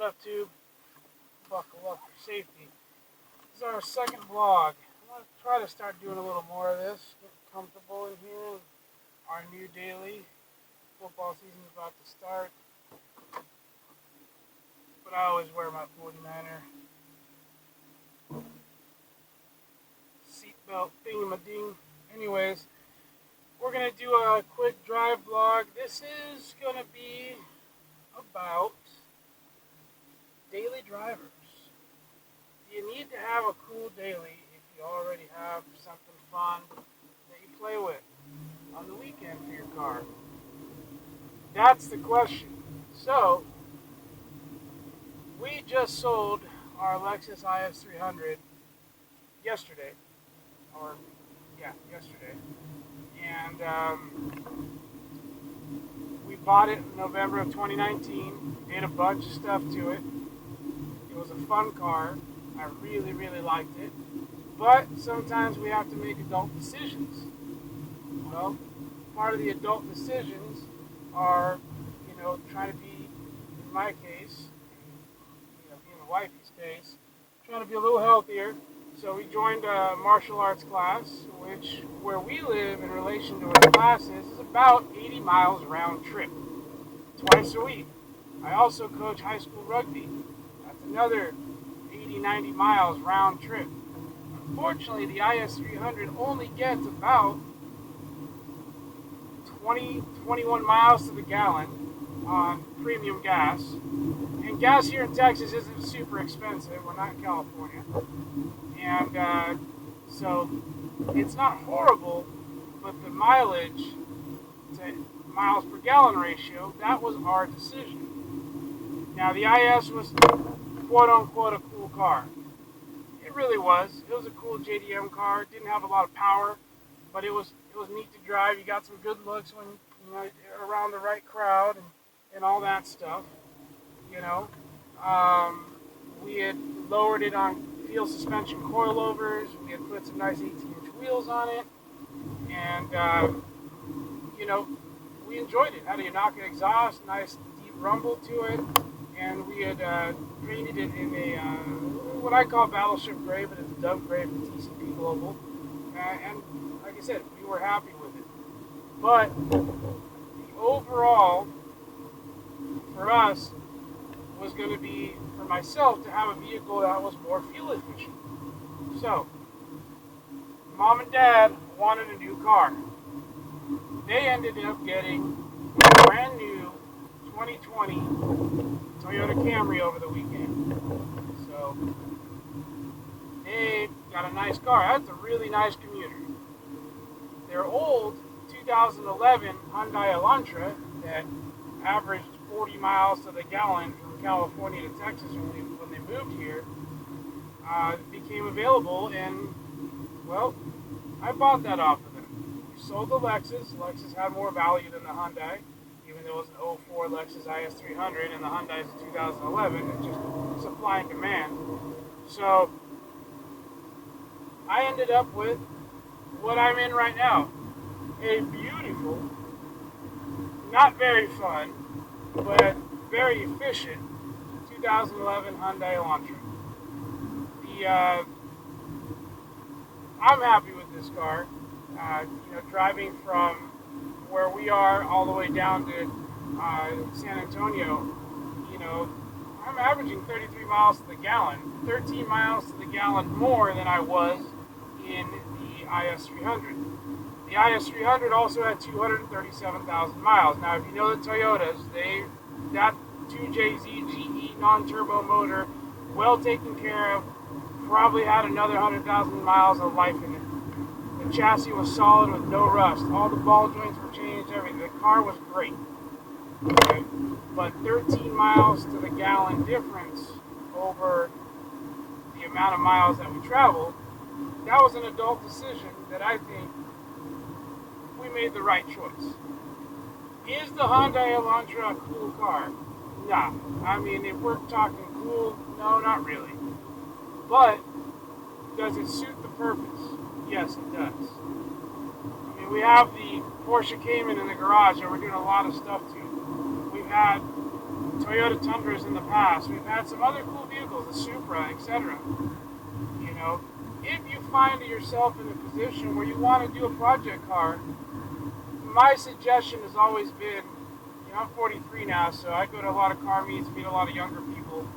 What up, Tube? Buckle up for safety. This is our second vlog. I'm going to try to start doing a little more of this. Get comfortable in here. Our new daily. Football season is about to start. But I always wear my 49er seatbelt thingamading. Anyways, we're going to do a quick drive vlog. This is going to be about daily drivers. Do you need to have a cool daily if you already have something fun that you play with on the weekend for your car? That's the question. So, we just sold our Lexus IS300 yesterday. Yesterday. And we bought it in November of 2019. Did a bunch of stuff to it. It was a fun car. I really, really liked it. But sometimes we have to make adult decisions. Well, part of the adult decisions are, trying to be, in my case, me and wifey's case, trying to be a little healthier. So we joined a martial arts class, which, where we live in relation to our classes, is about 80 miles round trip, twice a week. I also coach high school rugby. That's another 80, 90 miles round trip. Unfortunately, the IS300 only gets about 20, 21 miles to the gallon on premium gas. And gas here in Texas isn't super expensive. We're not in California. And so it's not horrible, but the mileage to miles per gallon ratio, that was our decision. Now, the IS was quote-unquote a cool car. It really was. It was a cool JDM car. It didn't have a lot of power, but it was neat to drive. You got some good looks when around the right crowd and all that stuff. We had lowered it on field suspension coilovers. We had put some nice 18-inch wheels on it, and we enjoyed it. Had a Yamaha exhaust, nice deep rumble to it, and we had painted it in a what I call battleship gray, but it's a dove gray from TCP Global. And like I said, we were happy with it. But the overall, for us, was going to be, for myself, to have a vehicle that was more fuel efficient. So, Mom and Dad wanted a new car. They ended up getting a brand new 2020 Toyota Camry over the weekend. So, they got a nice car. That's a really nice commuter. Their old 2011 Hyundai Elantra that averaged 40 miles to the gallon from California to Texas when they moved here became available, and well, I bought that off of them. We sold the Lexus. Lexus had more value than the Hyundai, even though it was an 04 Lexus IS300 and the Hyundai is a 2011. It's just supply and demand. So I ended up with what I'm in right now. A beautiful, not very fun, but very efficient 2011 Hyundai Elantra. I'm happy with this car. Driving from where we are all the way down to San Antonio, I'm averaging 33 miles to the gallon, 13 miles to the gallon more than I was in the IS300. The IS300 also had 237,000 miles. Now, if you know the Toyotas, that 2JZ GE non-turbo motor, well taken care of, probably had another 100,000 miles of life in it. The chassis was solid with no rust. All the ball joints were changed, everything. The car was great. Okay? But 13 miles to the gallon difference over the amount of miles that we traveled, that was an adult decision that I think we made the right choice. Is the Hyundai Elantra a cool car? Nah. I mean, if we're talking cool, no, not really. But does it suit the purpose? Yes, it does. I mean, we have the Porsche Cayman in the garage that we're doing a lot of stuff to. We've had Toyota Tundras in the past. We've had some other cool vehicles, the Supra, etc. You know, if you find yourself in a position where you want to do a project car, my suggestion has always been, I'm 43 now, so I go to a lot of car meets, meet a lot of younger people,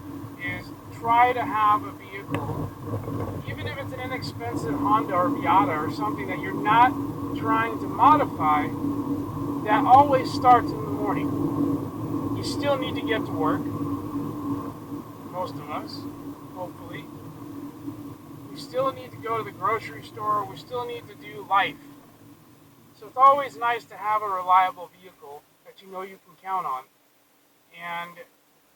is try to have a vehicle, even if it's an inexpensive Honda or Miata or something that you're not trying to modify, that always starts in the morning. You still need to get to work, most of us, hopefully. We still need to go to the grocery store, we still need to do life. So it's always nice to have a reliable vehicle that you know you can count on. And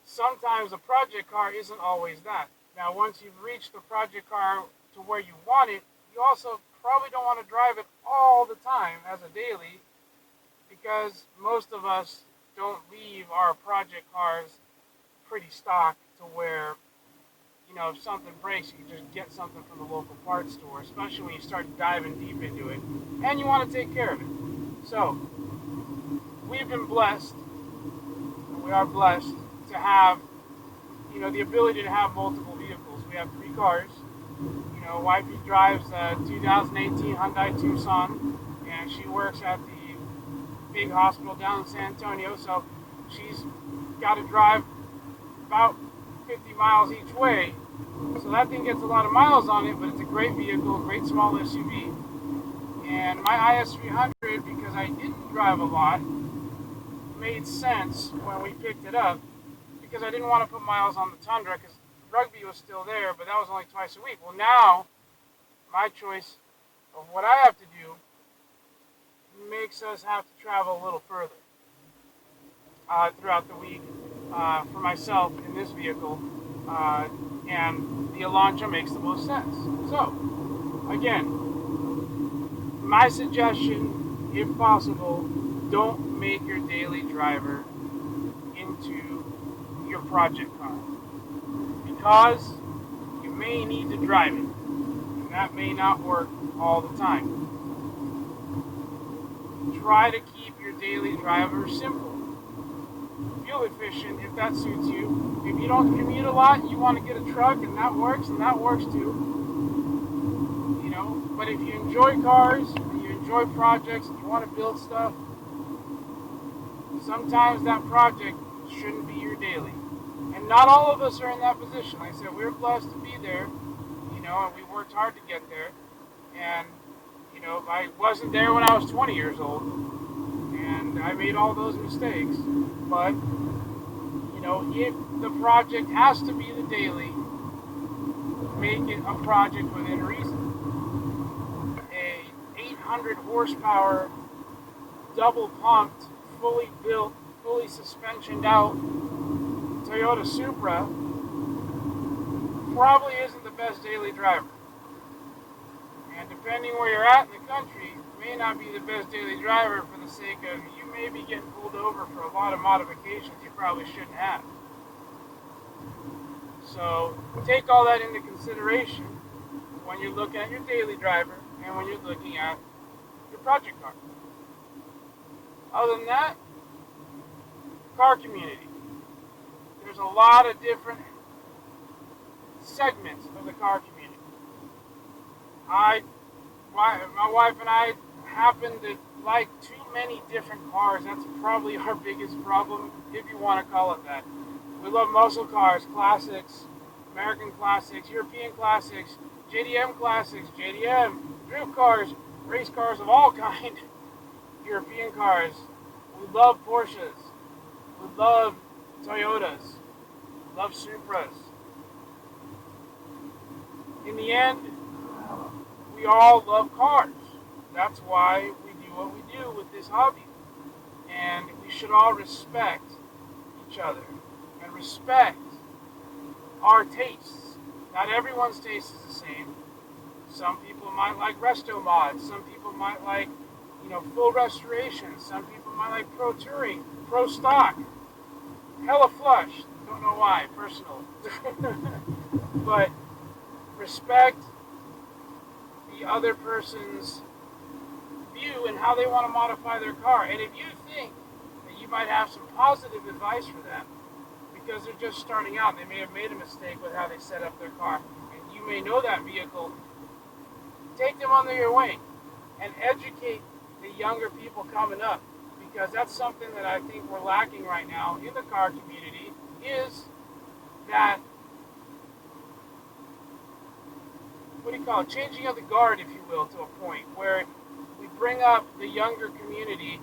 sometimes a project car isn't always that. Now, once you've reached the project car to where you want it, you also probably don't want to drive it all the time as a daily, because most of us don't leave our project cars pretty stock to where, if something breaks, you can just get something from the local parts store, especially when you start diving deep into it, and you want to take care of it. So, we've been blessed, and we are blessed to have, the ability to have multiple vehicles. We have 3 cars. Wifey drives a 2018 Hyundai Tucson, and she works at the big hospital down in San Antonio, so she's got to drive about 50 miles each way. So that thing gets a lot of miles on it, but it's a great vehicle, great small SUV. And my IS300, because I didn't drive a lot, made sense when we picked it up, because I didn't want to put miles on the Tundra, because rugby was still there, but that was only twice a week. Well, now, my choice of what I have to do makes us have to travel a little further throughout the week for myself in this vehicle, and the Elantra makes the most sense. So, again, my suggestion, if possible, don't make your daily driver into your project car, because you may need to drive it, and that may not work all the time. Try to keep your daily driver simple, fuel efficient if that suits you. If you don't commute a lot, you want to get a truck, and that works too. But if you enjoy cars, and you enjoy projects, and you want to build stuff, sometimes that project shouldn't be your daily. And not all of us are in that position. Like I said, we're blessed to be there, and we worked hard to get there. And, I wasn't there when I was 20 years old, and I made all those mistakes. But, if the project has to be the daily, make it a project within reason. A 800 horsepower, double pumped, fully built, fully suspensioned out Toyota Supra probably isn't the best daily driver. And depending where you're at in the country, it may not be the best daily driver, for the sake of you may be getting pulled over for a lot of modifications you probably shouldn't have. So take all that into consideration when you're looking at your daily driver and when you're looking at your project car. Other than that, car community. There's a lot of different segments of the car community. My wife and I happen to like too many different cars. That's probably our biggest problem, if you want to call it that. We love muscle cars, classics, American classics, European classics, JDM classics, JDM, drift cars, race cars of all kind, European cars. We love Porsches. We love Toyotas. We love Supras. In the end, we all love cars. That's why we do what we do with this hobby. And we should all respect each other and respect our tastes. Not everyone's taste is the same. Some people might like resto mods. Some people might like, full restoration. Some people might like pro touring, pro stock, hella flush. Don't know why, personal. But respect the other person's view and how they want to modify their car. And if you think that you might have some positive advice for them, because they're just starting out. They may have made a mistake with how they set up their car. And you may know that vehicle. Take them under your wing and educate the younger people coming up, because that's something that I think we're lacking right now in the car community, is that, what do you call it, changing of the guard, if you will, to a point where we bring up the younger community,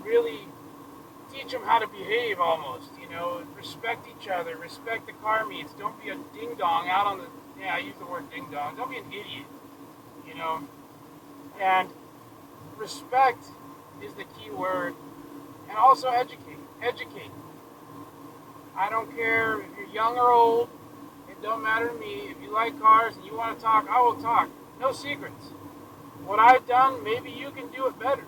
really teach them how to behave almost, respect each other, respect the car meets, don't be a ding-dong out on the, I use the word ding-dong, don't be an idiot, and respect is the key word, and also educate. I don't care if you're young or old, it don't matter to me. If you like cars and you want to talk, I will talk. No secrets. What I've done, maybe you can do it better.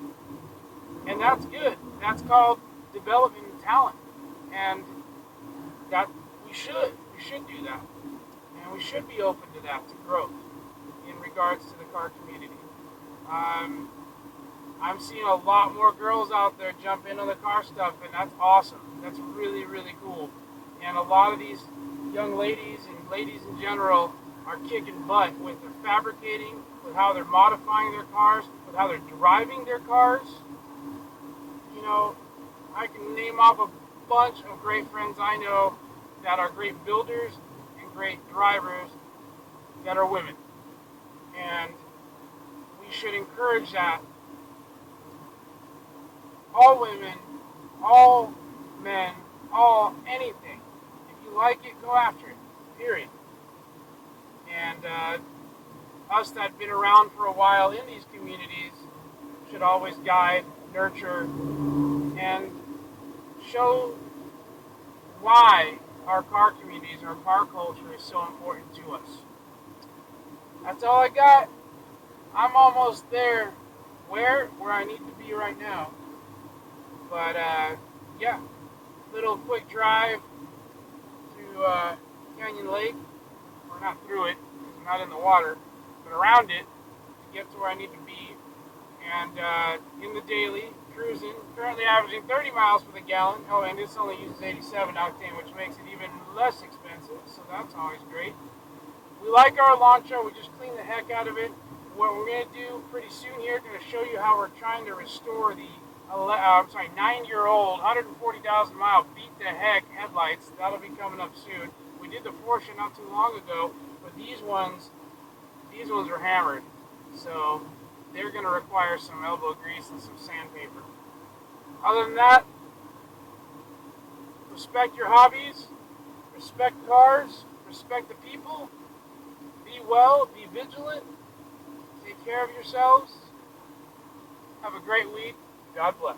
And that's good. That's called developing talent. And that we should do that. And we should be open to that, to growth in regards to the car community. I'm seeing a lot more girls out there jump into the car stuff, and that's awesome. That's really, really cool. And a lot of these young ladies and ladies in general are kicking butt with their fabricating, with how they're modifying their cars, with how they're driving their cars. I can name off a bunch of great friends I know that are great builders and great drivers that are women. And we should encourage that. All women, all men, all anything. If you like it, go after it. Period. And us that have been around for a while in these communities should always guide, nurture, and show why our car communities, our car culture is so important to us. That's all I got. I'm almost there. Where I need to be right now. But little quick drive to Canyon Lake, or not through it, because I'm not in the water, but around it to get to where I need to be. And in the daily, cruising, currently averaging 30 miles per gallon. Oh, and this only uses 87 octane, which makes it even less expensive, so that's always great. We like our Elantra. We just clean the heck out of it. What we're going to do pretty soon here, going to show you how we're trying to restore the 9-year-old, 140,000 mile beat the heck headlights. That'll be coming up soon. We did the Porsche not too long ago, but these ones are hammered, so they're going to require some elbow grease and some sandpaper. Other than that, respect your hobbies, respect cars, respect the people, be well, be vigilant, take care of yourselves. Have a great week. God bless.